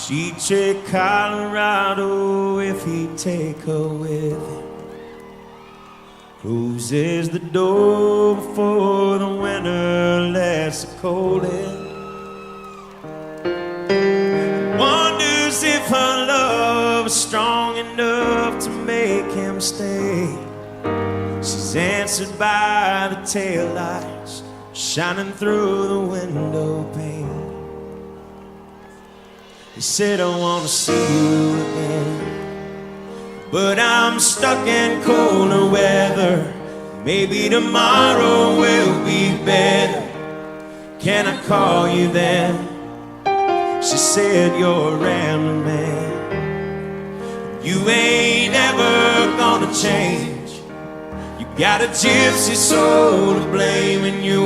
She'd trade Colorado if he'd take her with him. Closes the door before the winter lets the cold in. Wonders if her love is strong enough to make him stay. She's answered by the taillights shining through the window pane. He said, I want to see you again, but I'm stuck in colder weather. Maybe tomorrow will be better. Can I call you then? She said, you're a rambling man. You ain't ever gonna change. You got a gypsy soul to blame, and you